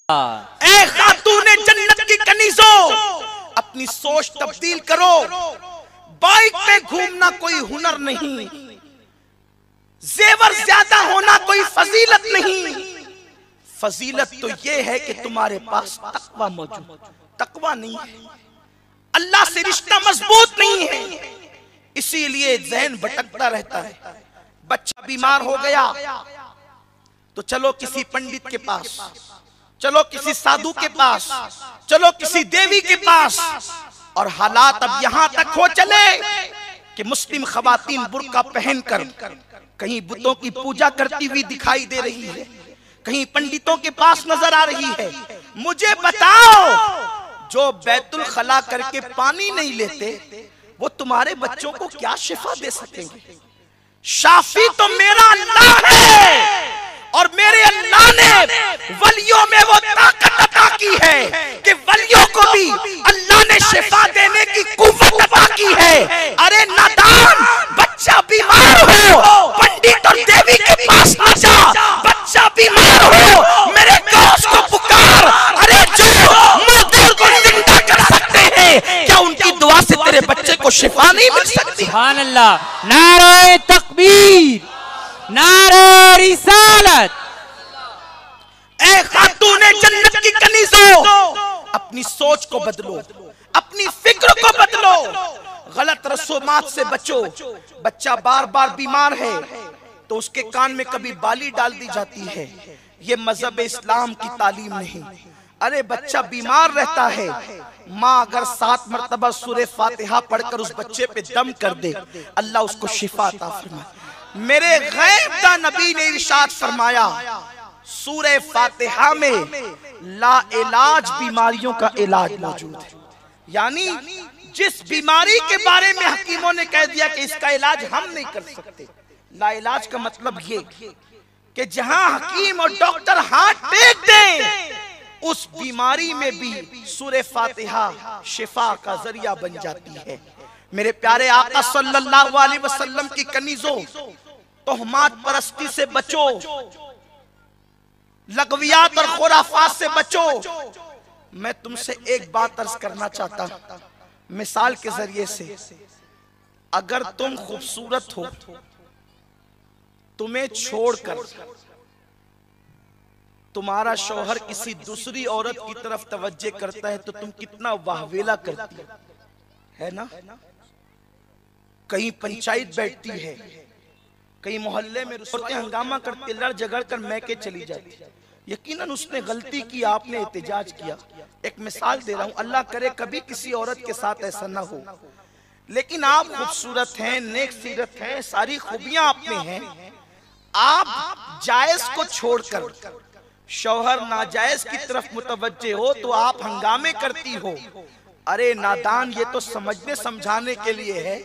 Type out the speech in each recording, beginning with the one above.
ऐ खातूने जन्नत की कनीज़ो, अपनी सोच तब्दील करो। बाइक पे घूमना कोई हुनर नहीं, जेवर ज्यादा होना कोई फजीलत नहीं। फजीलत तो ये है कि तुम्हारे पास तकवा मौजूद। तकवा नहीं है, अल्लाह से रिश्ता मजबूत नहीं है, इसीलिए ज़हन भटकता रहता है। बच्चा बीमार हो गया तो चलो किसी पंडित के पास, चलो किसी साधु के पास, चलो किसी देवी के पास। और हालात अब यहां तक हो चले कि मुस्लिम खवातीन बुर्का पहनकर कहीं बुतों की पूजा करती हुई दिखाई दे रही है, कहीं पंडितों के पास नजर आ रही है। मुझे बताओ, जो बैतुल खला करके पानी नहीं लेते वो तुम्हारे बच्चों को क्या शिफा दे सकेंगे? शाफी तो मेरा अल्लाह है, और मेरे अल्लाह ने वलियों में वो ताकत अता की है कि वलियों को भी अल्लाह ने शिफा देने की कुव्वत अता की है। अरे नादान, बच्चा बीमार हो पंडित और देवी के पास न जा। बच्चा बीमार हो मेरे गौस को पुकार। अरे जो मुर्दे को जिंदा कर सकते हैं, क्या उनकी दुआ से तेरे बच्चे को शिफा नहीं मिल सकती? सुभान अल्लाह। नारे तकबीर, नारे रिसालत। ऐ खातूने जन्नत की कनीज़ो, अपनी सोच को बदलो, अपनी फिक्र को बदलो, गलत रसूमात से बचो। बच्चा बार बार बीमार है तो उसके कान में कभी बाली डाल दी जाती है, ये मजहब इस्लाम की तालीम नहीं। अरे बच्चा बीमार रहता है, माँ अगर 7 मरतबा सूरे फातिहा पढ़कर उस बच्चे पे दम कर दे, अल्लाह उसको शिफा अता फरमाए। मेरे गैब दा नबी ने इरशाद फरमाया, सूरे फातिहा में ला इलाज बीमारियों का इलाज मौजूद है। यानी जिस बीमारी के बारे में हकीमों ने कह दिया कि इसका इलाज हम नहीं कर सकते, ला इलाज का मतलब ये कि जहां हकीम और डॉक्टर हाथ टेक दें, उस बीमारी में भी सूरे फातिहा शिफा का जरिया बन जाती है। मेरे प्यारे आका सल्लल्लाहु अलैहि वसल्लम की कनीज़ों, तोहमात परस्ती से बचो, लगवियात और खुराफात से बचो। मैं तुमसे एक बात अर्ज करना चाहता हूं मिसाल के जरिए से। अगर तुम खूबसूरत हो, तुम्हें छोड़कर तुम्हारा शौहर किसी दूसरी औरत की तरफ तवज्जो करता है तो तुम कितना वाहवेला करती है ना? कहीं पंचायत बैठती है, कहीं मोहल्ले में औरतें हंगामा करती, लड़ झगड़ कर मैके चली जाती। यकीनन उसने गलती की, आपने एहतजाज किया। एक मिसाल दे रहा हूं, अल्लाह करे कभी किसी औरत के साथ ऐसा ना हो, लेकिन आप खूबसूरत हैं, नेक सीरत हैं, सारी खूबियां आप में हैं। आप जायज को छोड़कर शौहर नाजायज की तरफ मुतवज्जे हो तो आप हंगामे करती हो। अरे नादान, ये तो समझने समझाने के लिए है,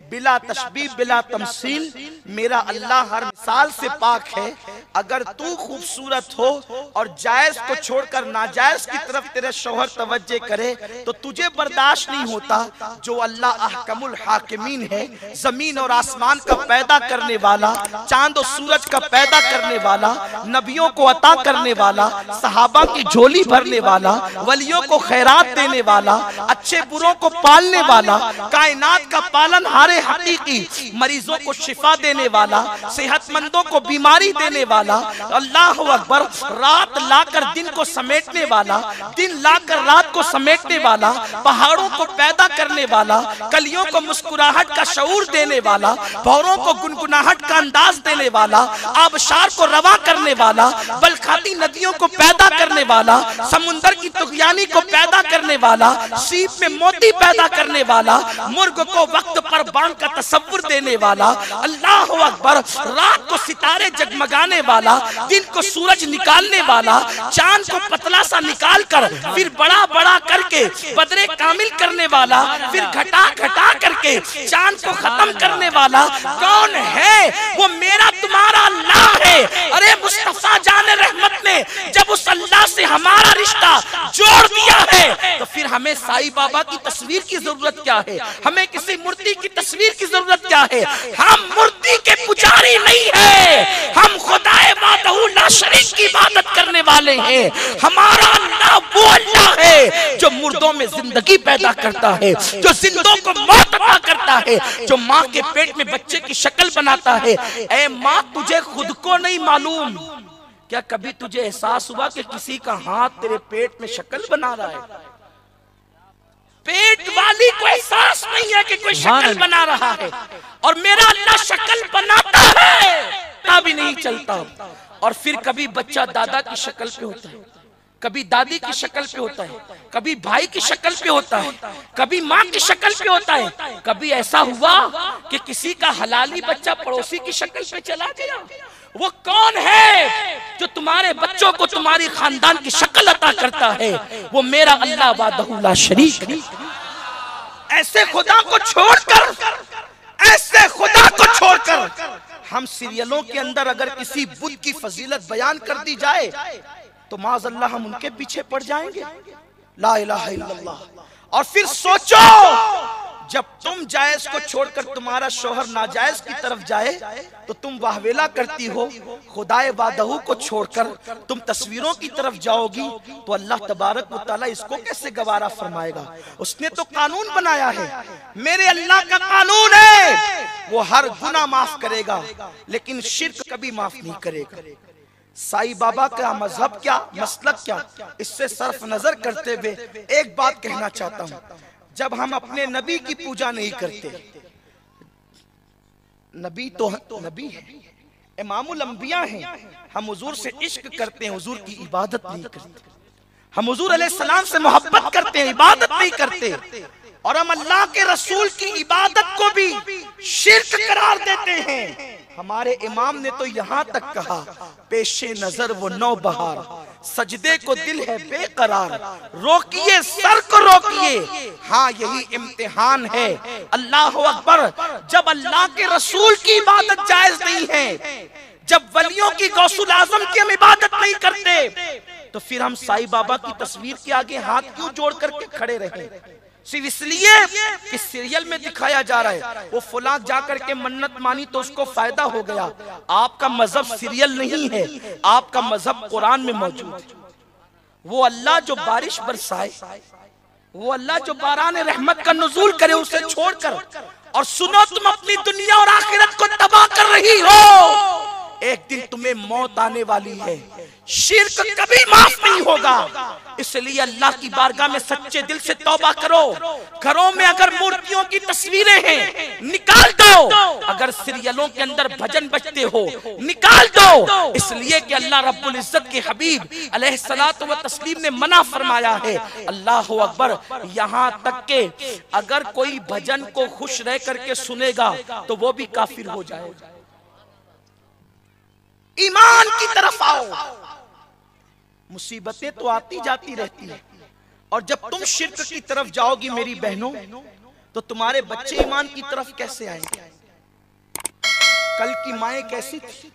बिला तशबीह बिला तमसील। मेरा अल्लाह हर मिसाल से पाक है। अगर तू खूबसूरत हो और जायज को छोड़कर नाजायज की तरफ तेरे शौहर तवज्जे करे तो तुझे बर्दाश्त नहीं होता। जो अल्लाह अहकमुल हाकिमीन है, जमीन और आसमान का पैदा करने वाला, चांद और सूरज का पैदा करने वाला, नबियों को अता करने वाला, सहाबा की झोली भरने वाला, वलियों को खैरात देने वाला, अच्छे बुरों को पालने वाला, कायनात का पालन हारे हकीकी, मरीजों को शिफा देने वाला, सेहतमंदों को बीमारी देने वाला, अल्लाह अकबर, रात लाकर दिन को समेटने वाला, दिन लाकर रात को समेटने वाला, पहाड़ों को पैदा करने वाला, कलियों को मुस्कुराहट का शऊर देने वाला, भौरों को गुनगुनाहट का अंदाज देने वाला, आबशार को रवा करने वाला, बलखाती नदियों को पैदा करने वाला, समुंदर की तुगयानी को पैदा करने वाला, सीप में मोती पैदा करने वाला, मुर्ग को वक्त पर बांध का तसव्वुर देने वाला, अल्लाह अकबर, रात को सितारे जगमगाने वाला, दिन को सूरज निकालने वाला, चांद को पतला सा निकाल कर फिर बड़ा बड़ा करके बदरे कामिल करने वाला, फिर घटा घटा करके चांद को खत्म करने वाला कौन है? वो मेरा तुम्हारा अल्लाह है। अरे मुस्तफा जाने रहमत ने जब उस अल्लाह से हमारा रिश्ता जोड़ दिया है तो फिर हमें साईं बाबा की तस्वीर की जरूरत क्या है? हमें किसी मूर्ति की तस्वीर की जरूरत क्या है? हम मूर्ति के पुजारी नहीं है, हम खुदाए वादहू वहदहू ला शरीक की इबादत करने वाले हैं। हमारा अल्लाह वो अल्लाह है जो मुर्दों में जिंदगी पैदा करता है, जो जिंदों को मौत अता करता है, जो माँ के पेट में बच्चे की शक्ल बनाता है। ऐ माँ, तुझे खुद को नहीं मालूम क्या कभी तुझे एहसास हुआ कि किसी का हाथ तेरे पेट में शक्ल बना रहा है? पेट वाली को एहसास नहीं है कि कोई शक्ल बना रहा है, और मेरा अल्लाह शक्ल बनाता है पता भी नहीं चलता। और फिर कभी बच्चा दादा की शक्ल पे होता है, कभी दादी की शक्ल पे होता है, कभी भाई की शक्ल पे होता है, कभी माँ की शक्ल पे होता है। कभी ऐसा हुआ कि किसी का हलाली बच्चा पड़ोसी की शक्ल पे चला गया। वो कौन है जो तुम्हारे बच्चों को तुम्हारी खानदान की शक्ल अता करता है? वो मेरा अल्लाह वहदहू ला शरीक है। ऐसे खुदा को छोड़कर, ऐसे खुदा को छोड़कर हम सीरियलों के अंदर अगर किसी बुत की फजीलत बयान कर दी जाए तो माज़अल्लाह हम उनके पीछे पड़ जाएंगे। ला इलाहा इल्लल्लाह। और फिर सोचो, जब तुम जायज को छोड़कर तुम्हारा शोहर नाजायज की तरफ जाए तो तुम वाहवेला करती हो। खुदाए वादहू को छोड़कर तुम तस्वीरों की तरफ जाओगी तो अल्लाह तबारक व तआला इसको कैसे गवारा फरमाएगा? उसने तो कानून बनाया है, मेरे अल्लाह का कानून है। वो हर गुनाह माफ करेगा लेकिन शिर्क कभी माफ नहीं करेगा। साईं बाबा का मजहब क्या, मसलक क्या, इससे सर्फ नजर करते हुए एक बात कहना चाहता हूँ। जब हम अपने नबी की पूजा नहीं करते, नबी तो नबी है, इमामुल अंबिया हैं, हम हुजूर से इश्क करते हैं, हुजूर की इबादत नहीं करते। हम हुजूर अलैहिस्सलाम से मोहब्बत करते हैं, इबादत नहीं करते। और हम अल्लाह के रसूल की इबादत को भी शिर्क करार देते हैं। हमारे इमाम ने तो यहाँ तक कहा, पेशे नजर वो नौ बहार, सजदे को दिल है बेकरार, रोकिए सर को रोकिए, हाँ यही इम्तिहान है। अल्लाह अकबर। जब अल्लाह के रसूल की इबादत जायज नहीं है, जब वलियों की गौसुल आजम की हम इबादत नहीं करते, तो फिर हम साईं बाबा की तस्वीर के आगे हाथ क्यों जोड़ करके खड़े रहे? सिर्फ इसलिए कि सीरियल में दिखाया जा रहा है वो फुला जाकर के मन्नत मानी तो उसको फायदा हो गया। आपका मजहब सीरियल नहीं है, आपका मजहब कुरान में मौजूद है। वो अल्लाह जो बारिश बरसाए, वो अल्लाह जो बारान रहमत का नुज़ूल करे, उसे छोड़कर और सुनो तुम अपनी दुनिया और आखिरत को तबाह कर रही हो। एक दिन तुम्हें मौत आने वाली है, शिर्क कभी माफ नहीं होगा। इसलिए अल्लाह की बारगाह में सच्चे दिल से तौबा करो। घरों में अगर मूर्तियों की तस्वीरें हैं निकाल दो, अगर सीरियलों के अंदर भजन बजते हो निकाल दो, इसलिए कि अल्लाह रब्बुल इज्जत के हबीब अलैहिस्सलातु व तस्लीम ने मना फरमाया है। अल्लाह अकबर। यहाँ तक के अगर कोई भजन को खुश रह करके सुनेगा तो वो भी काफिर हो जाएगा। ईमान की तरफ आओ। मुसीबतें तो आती जाती रहती है, और जब तुम शिर्क की तरफ जाओगी मेरी बहनों, तो तुम्हारे बच्चे ईमान की तरफ कैसे आएंगे? कल की माएं कैसी थी?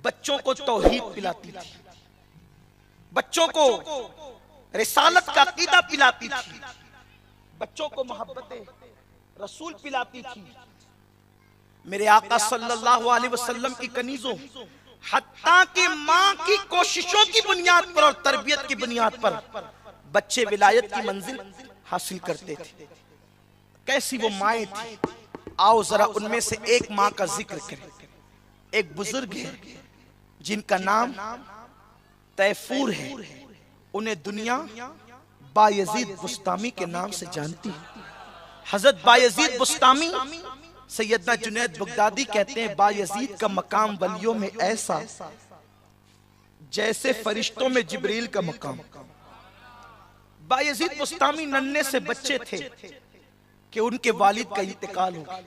बच्चों को तौहीद पिलाती थी, बच्चों को रिसालत का अकीदा पिलाती थी, बच्चों को मोहब्बत रसूल पिलाती थी। मेरे आका सल्लल्लाहु अलैहि वसल्लम की कनीजों, हत्ता कि माँ की कोशिशों की बुनियाद पर और तरबियत की बुनियाद पर बच्चे विलायत की मंजिल हासिल करते थे। कैसी वो माएं थी, आओ जरा उनमें से एक माँ का जिक्र करें। एक बुजुर्ग है जिनका नाम तैफूर है, उन्हें दुनिया बायजीद बुस्तामी के नाम से जानती है। हजरत बायजीद बुस्तामी सैयदना जुनैद बगदादी कहते हैं, बायजीद का मकाम वलियों में ऐसा जैसे फरिश्तों में जिब्रील का मकाम। बायजीद बुस्तामी नन्हे से बच्चे थे कि उनके वालिद का इंतकाल हो गया।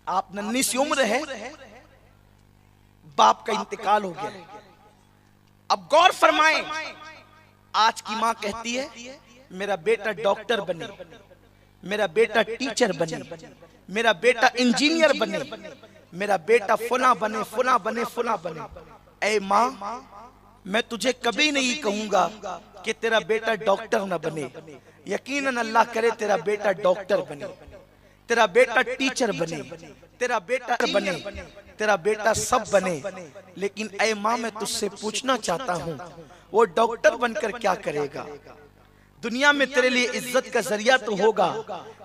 आप नन्ही सी उम्र है, बाप का इंतकाल हो गया। अब गौर फरमाएं, आज की मां कहती है मेरा बेटा डॉक्टर बने, मेरा बेटा टीचर बने, मेरा बेटा इंजीनियर बने, मेरा बेटा फुला बने, फुला बने, फुला बने। ऐ माँ, मैं तुझे कभी नहीं कहूंगा कि तेरा बेटा डॉक्टर न बने, यकीनन अल्लाह करे तेरा बेटा डॉक्टर बने। तेरा बेटा टीचर बने, तेरा बेटा बने, तेरा बेटा सब बने, लेकिन ऐ माँ मैं तुझसे पूछना चाहता हूँ वो डॉक्टर बनकर क्या करेगा? दुनिया में तेरे लिए इज्जत का जरिया तो होगा,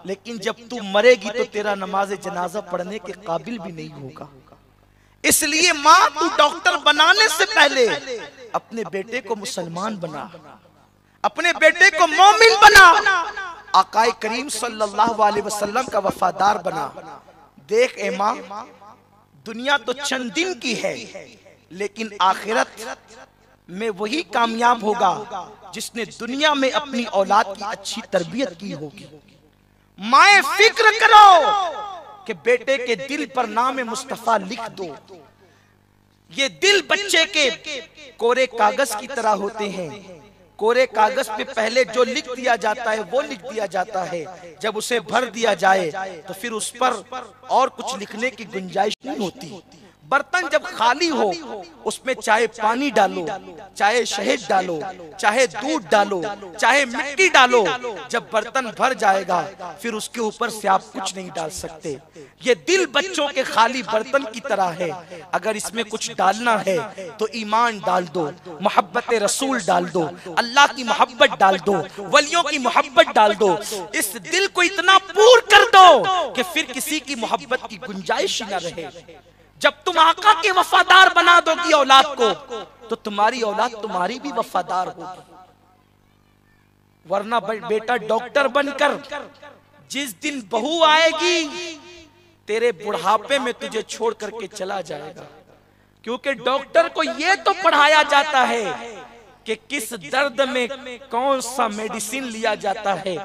लेकिन जब तू मरेगी तो तेरा नमाज जनाजा पढ़ने के काबिल भी नहीं होगा। इसलिए माँ तू डॉक्टर बनाने से पहले अपने बेटे को मुसलमान बना, अपने बेटे को मोमिन बना, आकाए करीम सल्लल्लाहु अलैहि वसल्लम का वफादार बना। देख ए माँ, दुनिया तो चंद दिन की है, लेकिन आखिरत में वही कामयाब होगा जिसने दुनिया में अपनी औलाद की अच्छी तरबियत की होगी। माए फिक्र करो कि बेटे के दिल पर नाम मुस्तफा लिख दो। ये दिल बच्चे के कोरे कागज की तरह होते हैं। कोरे कागज पे पहले जो लिख दिया जाता है वो लिख दिया जाता है, जब उसे भर दिया जाए तो फिर उस पर और कुछ लिखने की गुंजाइश नहीं होती। बर्तन जब खाली हो उसमें चाहे पानी डालो, चाहे शहद डालो, चाहे दूध डालो, चाहे मिट्टी डालो, जब बर्तन भर जाएगा फिर उसके ऊपर से आप कुछ नहीं डाल सकते। ये दिल बच्चों के खाली बर्तन की तरह है। अगर इसमें कुछ डालना है तो ईमान डाल दो, मोहब्बत रसूल डाल दो, अल्लाह की मोहब्बत डाल दो, वलियों की मोहब्बत डाल दो। इस दिल को इतना पूर कर दो कि फिर किसी की मोहब्बत की गुंजाइश न रहे। जब तुम आका के वफादार बना दोगी औलाद को तो तुम्हारी औलाद तुम्हारी भी वफादार होगी। वरना बेटा डॉक्टर बनकर जिस दिन बहू आएगी तेरे बुढ़ापे में तुझे छोड़ करके चला जाएगा। क्योंकि डॉक्टर को यह तो पढ़ाया जाता है कि किस दर्द में कौन सा मेडिसिन लिया जाता है,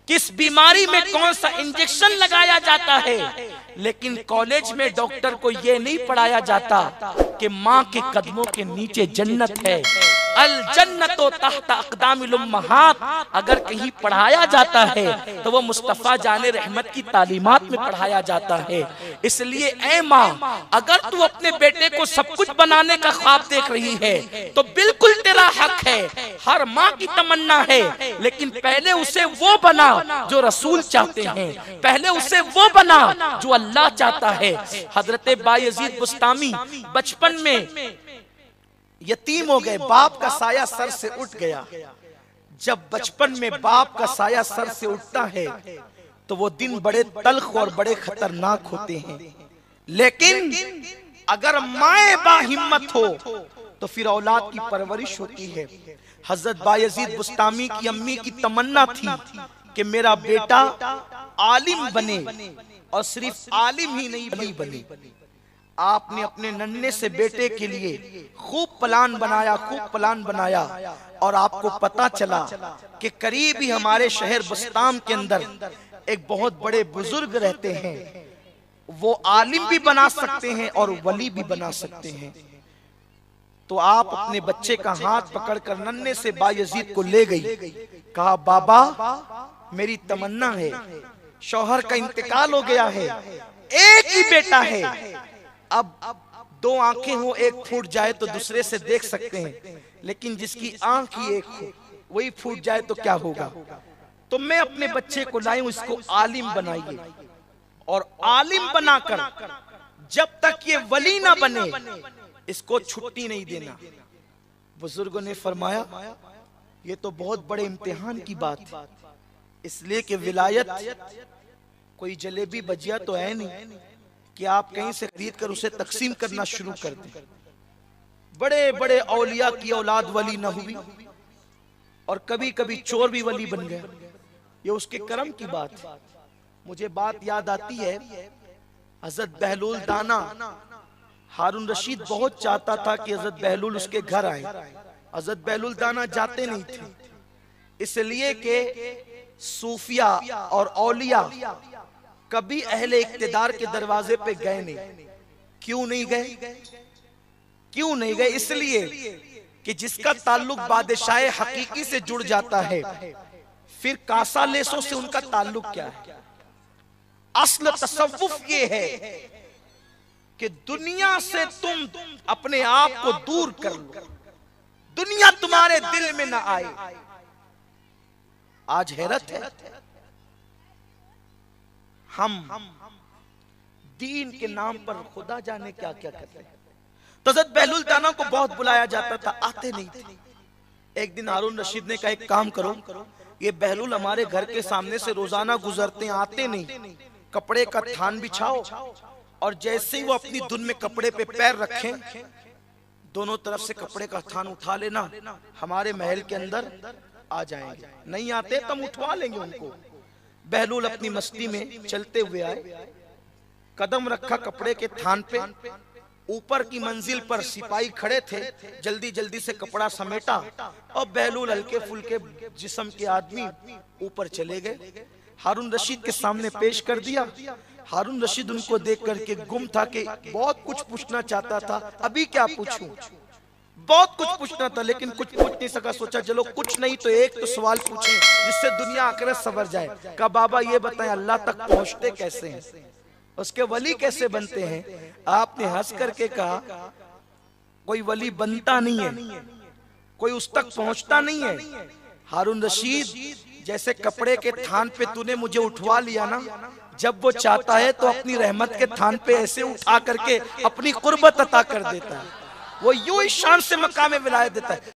किस बीमारी में कौन सा इंजेक्शन लगाया जाता है, लेकिन कॉलेज में डॉक्टर को यह नहीं पढ़ाया जाता कि माँ के कदमों के नीचे जन्नत है। अल जन्नतो तहता अक़दामिल उम्महात अगर कहीं पढ़ाया जाता है तो वो मुस्तफा जाने रहमत की तालीमात में पढ़ाया जाता है। इसलिए ऐ माँ, अगर तू अपने बेटे को सब कुछ बनाने का ख्वाब देख रही है तो बिल्कुल तेरा हक है, हर माँ की तमन्ना है, लेकिन पहले उसे वो बना जो रसूल चाहते हैं, पहले उसे वो बना जो अल्लाह चाहता है। हजरत बायजीद बुस्तामी बचपन में यतीम हो गए, बाप का साया सर से उठ गया। जब बचपन में बाप का साया सर से उठता है तो वो दिन बड़े तल्ख और बड़े खतरनाक होते हैं, लेकिन अगर माए बाहिम्मत हो तो फिर औलाद की परवरिश होती है। हजरत बायजीद बुस्तामी की अम्मी की तमन्ना थी कि मेरा बेटा आलिम बने, और सिर्फ आलिम ही नहीं बने। आपने अपने नन्हे से बेटे के लिए खूब प्लान बनाया, खूब प्लान बनाया, और आपको पता चला कि करीब ही हमारे शहर बस्ताम के अंदर एक बहुत बड़े बुजुर्ग रहते हैं, वो आलिम भी बना सकते हैं और वली भी बना सकते हैं। तो आप अपने बच्चे का हाथ पकड़कर नन्हे से बायजीद को ले गई, कहा बाबा मेरी तमन्ना है, शौहर का इंतकाल हो गया है, एक ही बेटा है, अब दो आंखें हो, एक फूट जाए तो दूसरे से देख सकते हैं, लेकिन जिसकी आंख ही एक हो वही फूट जाए तो क्या होगा। तो मैं अपने बच्चे को लाई हूं, इसको आलिम बनाइए, और आलिम बनाकर जब तक ये वली ना बने इसको छुट्टी नहीं देना। बुजुर्गों ने फरमाया ये तो बहुत बड़े इम्तिहान की बात है, इसलिए कि विलायत कोई जलेबी भजिया तो है नहीं कि आप कहीं से खरीद कर उसे तकसीम करना शुरू कर दें। बड़े बड़े औलिया की औलाद वली न हुई, और कभी कभी चोर भी वली बन गया, ये उसके कर्म की बात है। मुझे बात याद आती है, हजरत बहलूल दाना, हारून रशीद बहुत चाहता था कि हजरत बहलूल उसके घर आए। हजरत बहलूल दाना जाते नहीं थे, इसलिए कि सूफिया और औलिया कभी अहले इक्तिदार के दरवाजे पे गए नहीं। क्यों नहीं गए? क्यों नहीं गए? इसलिए कि जिसका ताल्लुक बादशाह हकीकी से जुड़ जाता है फिर कासा लेसों से उनका ताल्लुक क्या है। असल तसव्वुफ ये है कि दुनिया से तुम अपने आप को दूर कर लो, दुनिया तुम्हारे दिल में ना आए। आज हैरत है, हम दीन के नाम पर खुदा जाने क्या क्या करते हैं। तो हज़रत बहलूल दाना को बहुत बुलाया जाता था, आते नहीं थे। एक दिन हारून रशीद ने कहा एक काम करो, ये बहलूल हमारे घर के सामने से रोजाना गुजरते हैं, आते नहीं, कपड़े का थान बिछाओ और जैसे ही वो अपनी धुन में कपड़े पे पैर रखें, दोनों तरफ से कपड़े का थान उठा लेना, हमारे महल के अंदर आ जाएंगे। नहीं आते तो हम उठवा लेंगे उनको। बहलूल अपनी मस्ती में चलते हुए आए, कदम रखा कपड़े के थान पे, ऊपर की मंजिल पर सिपाही खड़े थे, जल्दी जल्दी से कपड़ा समेटा और बहलूल हल्के फुल्के जिस्म के आदमी ऊपर चले गए, हारून रशीद के सामने पेश कर दिया। हारून रशीद उनको देख करके गुम था कि बहुत कुछ पूछना चाहता था, अभी क्या पूछूं, बहुत कुछ पूछना था लेकिन कुछ पूछ नहीं सका। सोचा चलो कुछ नहीं तो एक तो सवाल पूछें जिससे दुनिया आखिरत सवर जाए। कहा बाबा ये बताएं अल्लाह तक पहुंचते कैसे हैं, उसके वली कैसे बनते हैं? आपने हंस करके कहा कोई वली बनता नहीं है, कोई उस तक पहुंचता नहीं है। हारून रशीद जैसे कपड़े के थान पे तूने मुझे उठवा लिया ना, जब वो चाहता है तो अपनी रहमत के थान पे ऐसे उठा करके अपनी कुर्बत अता कर देता है, वो यूं ही शान से मकाम विलायत देता है।